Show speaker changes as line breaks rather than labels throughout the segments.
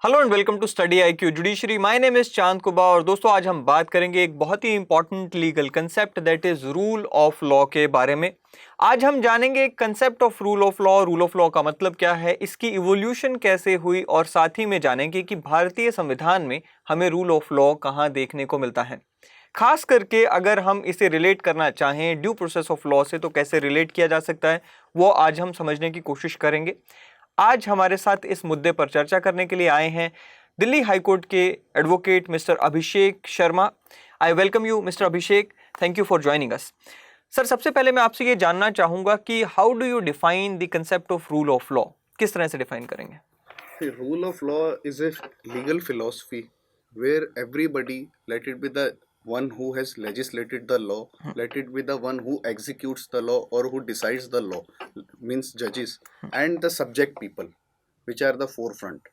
Hello and welcome to study IQ judiciary. My name is Chand कुबा और दोस्तों आज हम बात करेंगे एक बहुत ही important legal concept that is rule of law के बारे में। आज हम जानेंगे concept of rule of law. Rule of law का मतलब क्या है, इसकी इवोल्यूशन कैसे हुई और साथ ही में जानेंगे कि भारतीय संविधान में हमें रूल ऑफ लॉ कहाँ देखने को मिलता है। खास करके अगर हम इसे रिलेट करना चाहें ड्यू प्रोसेस ऑफ लॉ से तो कैसे रिलेट किया जा सकता है वो आज हम समझने की कोशिश करेंगे। आज हमारे साथ इस मुद्दे पर चर्चा करने के लिए आए हैं दिल्ली हाई कोर्ट के advocate mister Abhishek Sharma. I welcome you mister Abhishek, thank you for joining us. Sir, सबसे पहले मैं आपसे ये जानना चाहूंगा कि how do you define the concept of rule of law, किस तरह से डिफाइन करेंगे?
Rule of law is a legal philosophy where everybody, let it be the one who has legislated the law, let it be the one who executes the law or who decides the law, means judges, and the subject people, which are the forefront.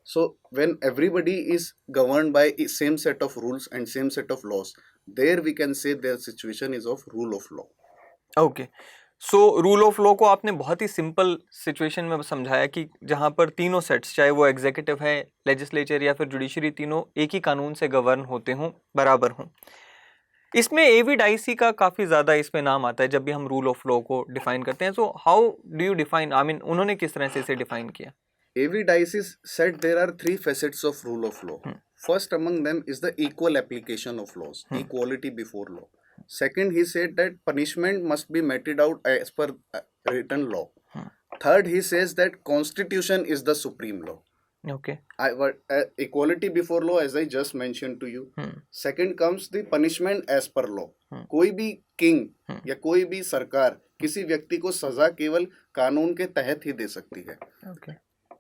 So when everybody is governed by same set of rules and same set of laws, there we can say their situation is of rule of law.
Okay, so rule of law को आपने बहुत ही simple situation में समझाया कि जहां पर तीनों sets, चाहे वो एग्जीक्यूटिव है, लेजिस्लेचर या फिर जुडिशरी, तीनों एक ही कानून से गवर्न होते हों, बराबर हों। इसमें एविडाइसी का काफ़ी ज़्यादा इसमें नाम आता है जब भी हम रूल ऑफ लॉ को डिफाइन करते हैं। So how do you define, I mean उन्होंने किस तरह से इसे डिफाइन किया?
Avidices said there are three facets of rule of law. First among them is the equal application of laws, equality before law. Second, he said that punishment must be meted out as per written law. Third, he says that constitution is the supreme law.
Okay,
Equality before law, as I just mentioned to you. Second comes the punishment as per law. कोई भी king या कोई भी सरकार किसी व्यक्ति को सजा केवल कानून के तहत ही दे सकती है।
ओके,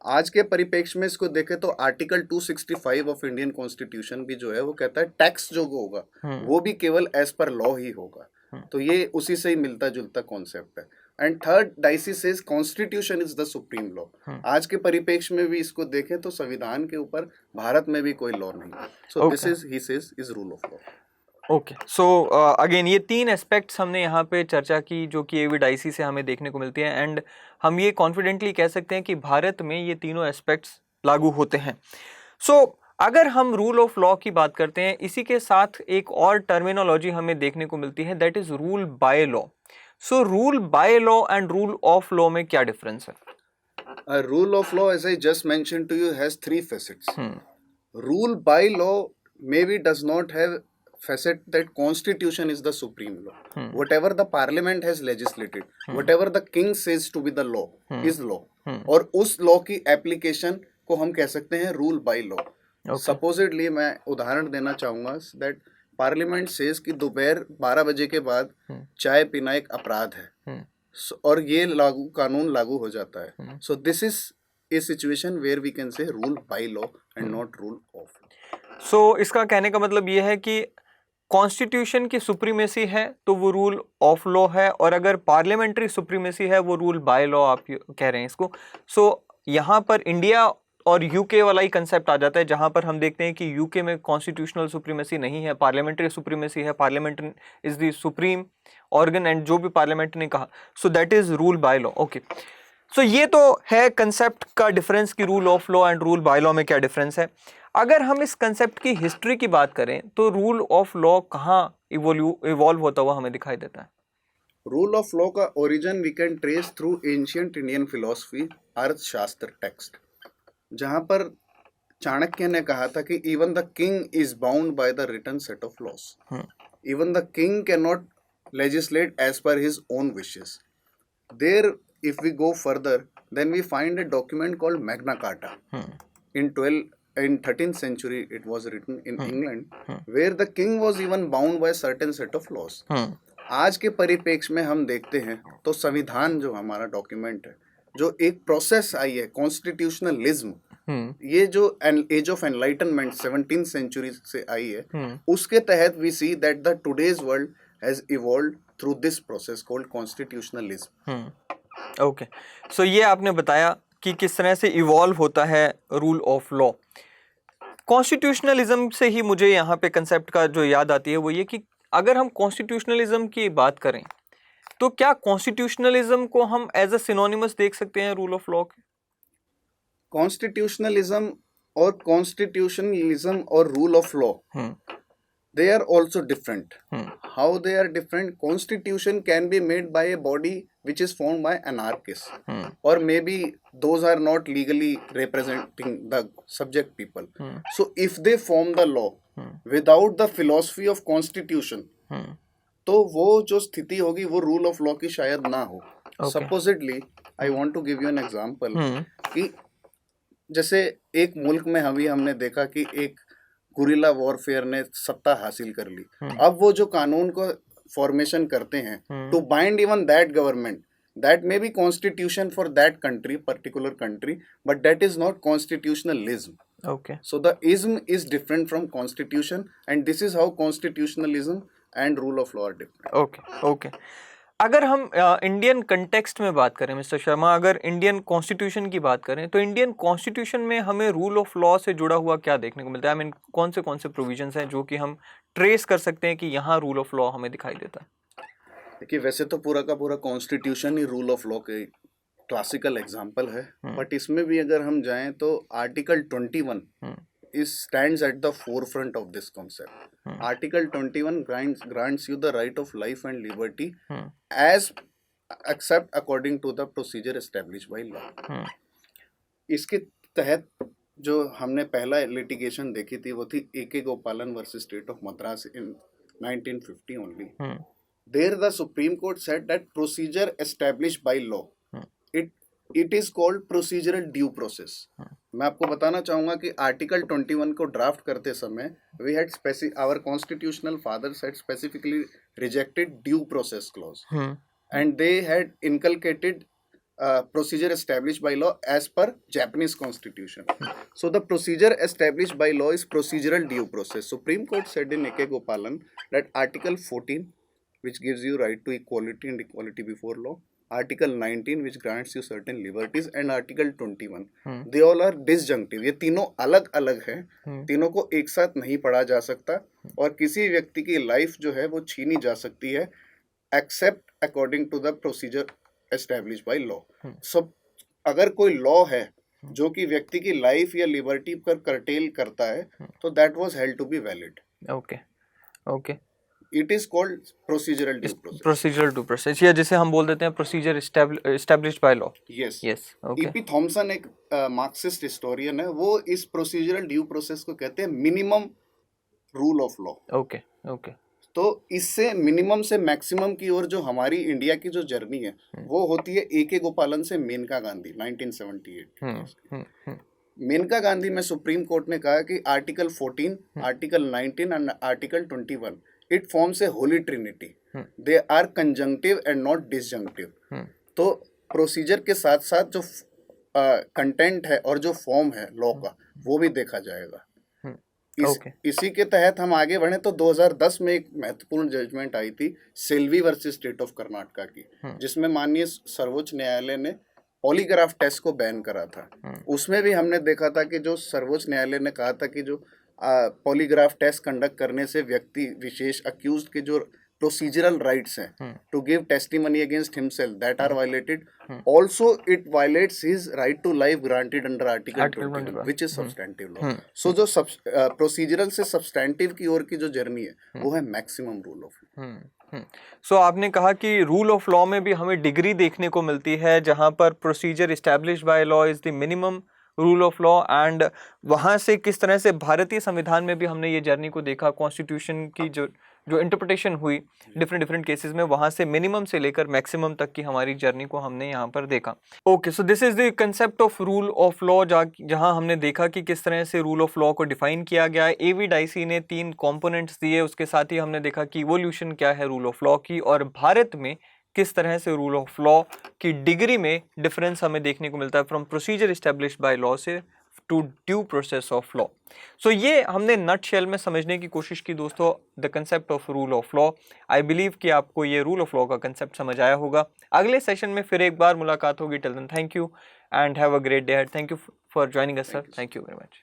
आज के परिप्रेक्ष्य में इसको देखें तो आर्टिकल 265 ऑफ इंडियन कॉन्स्टिट्यूशन भी जो है वो कहता है टैक्स जो होगा वो भी केवल एज पर लॉ ही होगा। तो ये उसी से ही मिलता जुलता कॉन्सेप्ट है। And third, dicey says constitution is the supreme law. आज के परिप्रेक्ष्य में भी इसको देखें तो संविधान के ऊपर भारत में भी कोई लॉ नहीं है। So this is he says is rule of law.
Okay, so again ये तीन एस्पेक्ट्स हमने यहाँ पे चर्चा की जो कि एविडाइसी से हमें देखने को मिलती है एंड हम ये कॉन्फिडेंटली कह सकते हैं कि भारत में ये तीनों एस्पेक्ट्स लागू होते हैं। सो अगर हम रूल ऑफ लॉ की बात करते हैं, इसी के साथ एक और टर्मिनोलॉजी हमें देखने को मिलती है that is rule by law. So rule by law and rule of law में क्या डिफरेंस है?
A rule of law, as I just mentioned to you, has three facets. Rule by law maybe does not have facet that constitution is the supreme law. Whatever the parliament has legislated, whatever the king says to be the law is law. और उस law की application को हम कह सकते हैं rule by law. Supposedly मैं उदाहरण देना चाहूँगा that पार्लियामेंट सेज कि दोपहर 12 बजे के बाद चाय पीना एक अपराध है। और ये कानून लागू हो जाता है। So this is a situation where we can say rule by law and not rule of law.
So इसका कहने का मतलब ये है कि कॉन्स्टिट्यूशन की सुप्रीमेसी है तो वो रूल ऑफ लॉ है, और अगर पार्लियामेंट्री सुप्रीमेसी है वो रूल बाय लॉ आप कह रहे हैं इसको। सो यहाँ पर इंडिया और यूके वाला ही कंसेप्ट आ जाता है जहाँ पर हम देखते हैं कि यूके में कॉन्स्टिट्यूशनल सुप्रीमेसी नहीं है, पार्लियामेंट्री सुप्रीमेसी है। Parliament is the supreme organ and जो भी पार्लियामेंट ने कहा, so that is rule by law. Okay, so ये तो है कंसेप्ट का डिफरेंस कि rule of law and rule by law में क्या डिफरेंस है। अगर हम इस कंसेप्ट की हिस्ट्री की बात करें तो रूल ऑफ लॉ कहाँ इवॉल्व होता हुआ हमें दिखाई देता है?
रूल ऑफ लॉ का origin we can trace through ancient Indian philosophy, Arthashastra text, जहां पर चाणक्य ने कहा था कि even the king is bound by the written set of laws. Even the king can not legislate as per his own wishes. There, if we go further, then we find a document called Magna Carta. In 13th century, it was written in England, where the king was even bound by a certain set of laws. आज के परिप्रेक्ष्य में हम देखते हैं तो संविधान जो हमारा डॉक्यूमेंट है, जो एक प्रोसेस आई है कॉन्स्टिट्यूशनलिज्म, ये जो as of enlightenment 17th century से आई है, उसके तहत we see that the today's world has evolved through this process called constitutionalism.
Okay, so ये आपने बताया कि किस तरह से इवॉल्व होता है रूल ऑफ लॉ। कॉन्स्टिट्यूशनलिज्म से ही मुझे यहाँ पे कंसेप्ट का जो याद आती है वो ये कि अगर हम कॉन्स्टिट्यूशनलिज्म की बात करें तो क्या कॉन्स्टिट्यूशनलिज्म को हम एज अ सिनोनिमस देख सकते हैं रूल ऑफ लॉ के?
कॉन्स्टिट्यूशनलिज्म और कॉन्स्टिट्यूशनलिज्म और rule of law, they are also different. How they are different? Constitution can be made by a body which is formed by anarchists, or maybe those are not legally representing the subject people. So if they form the law without the philosophy of constitution, तो वो जो स्थिति होगी वो rule of law की शायद ना हो. Supposedly, I want to give you an example कि जैसे एक मुल्क में हमने देखा कि एक गुरिल्ला वॉरफेयर ने सत्ता हासिल कर ली. अब वो जो कानून को फॉर्मेशन करते हैं to bind even that government, that may be constitution for that country, particular country, but that is not constitutionalism.
Okay.
So the ism is different from constitution, and this is how constitutionalism and rule of law are different.
Okay. अगर हम Indian context में बात करें mister Sharma, अगर Indian constitution की बात करें तो इंडियन कॉन्स्टिट्यूशन में हमें रूल ऑफ लॉ से जुड़ा हुआ क्या देखने को मिलता है? आई मीन कौन से प्रोविजंस हैं जो कि हम ट्रेस कर सकते हैं कि यहाँ रूल ऑफ लॉ हमें दिखाई देता है?
देखिए, वैसे तो पूरा का पूरा constitution he rule of law के क्लासिकल एग्जाम्पल है, बट इसमें भी अगर हम जाएं तो article 21 stands at the forefront of this concept. Article 21 grants you the right of life and liberty as except according to the procedure established by law. इसके तहत जो हमने पहला लिटिगेशन देखी थी वो थी A.K. गोपालन versus state of Madras in 1950 only. There the Supreme Court said that procedure established by law, it is called procedural due process. मैं आपको बताना चाहूंगा कि आर्टिकल 21 को ड्राफ्ट करते समय we had our constitutional fathers had specifically rejected due process clause, and they had inculcated procedure established by law as per Japanese constitution. So the procedure established by law is procedural due process. Supreme Court said in A.K. Gopalan that Article 14, which gives you right to equality and equality before law, Article 19 which grants you certain liberties, and Article 21, they all are disjunctive. ये तीनों अलग अलग हैं, तीनों को एक साथ नहीं पढ़ा जा सकता और किसी व्यक्ति की लाइफ जो है वो छीनी जा सकती है except according to the procedure establish by law. So अगर कोई लॉ है जो कि व्यक्ति की लाइफ या लिबर्टी पर कर्टेल करता है तो that was held to be valid.
Okay.
It is called procedural due process.
Procedural due process, या जिसे हम बोल देते हैं procedure established by law.
Yes.
Okay.
E.P. Thompson एक मार्क्सिस्ट हिस्टोरियन है, वो इस procedural due process को कहते हैं minimum rule of law.
Okay.
तो इससे मिनिमम से मैक्सिमम की ओर जो हमारी इंडिया की जो जर्नी है वो होती है A.K. गोपालन से मेनका गांधी 1978. मेनका गांधी में सुप्रीम कोर्ट ने कहा कि article 14, article 19 and article 21 it forms a holy trinity. They are conjunctive and not disjunctive. तो प्रोसीजर के साथ साथ जो कंटेंट है और जो फॉर्म है लॉ का वो भी देखा जाएगा. इसी के तहत हम आगे बढ़े तो 2010 में एक महत्वपूर्ण जजमेंट आई थी Selvi versus state of Karnataka की, जिसमें माननीय सर्वोच्च न्यायालय ने पॉलीग्राफ टेस्ट को बैन करा था. उसमें भी हमने देखा था कि जो सर्वोच्च न्यायालय ने कहा था कि जो पॉलीग्राफ टेस्ट कंडक्ट करने से व्यक्ति विशेष अक्यूज्ड के जो प्रोसीजरल राइट्स हैं to give testimony against himself that are violated. Also it violates his right to life granted under article 21 which is substantive law. So जो प्रोसीजरल से सब्सटेंटिव की ओर की जो जर्नी है वो है मैक्सिमम रूल ऑफ लॉ.
सो आपने कहा कि रूल ऑफ लॉ में भी हमें डिग्री देखने को मिलती है जहां पर procedure established by law is the minimum rule of law, and वहाँ से किस तरह से भारतीय संविधान में भी हमने ये जर्नी को देखा. कॉन्स्टिट्यूशन की जो इंटरप्रिटेशन हुई डिफरेंट केसेस में, वहाँ से मिनिमम से लेकर मैक्सिमम तक की हमारी जर्नी को हमने यहाँ पर देखा. Okay, so this is the concept of rule of law, जहाँ हमने देखा कि किस तरह से रूल ऑफ लॉ को डिफाइन किया गया है. एवी डाइसी ने 3 कॉम्पोनेंट्स दिए, उसके साथ ही हमने देखा कि इवोल्यूशन क्या है रूल ऑफ लॉ की, और भारत में किस तरह से रूल ऑफ लॉ की डिग्री में डिफरेंस हमें देखने को मिलता है from procedure established by law से to due process of law. So ये हमने नटशेल में समझने की कोशिश की दोस्तों the concept of rule of law. I believe कि आपको ये रूल ऑफ लॉ का कंसेप्ट समझ आया होगा. अगले सेशन में फिर एक बार मुलाकात होगी. Till then thank you and have a great day. Thank you for joining us sir. Thank you very much.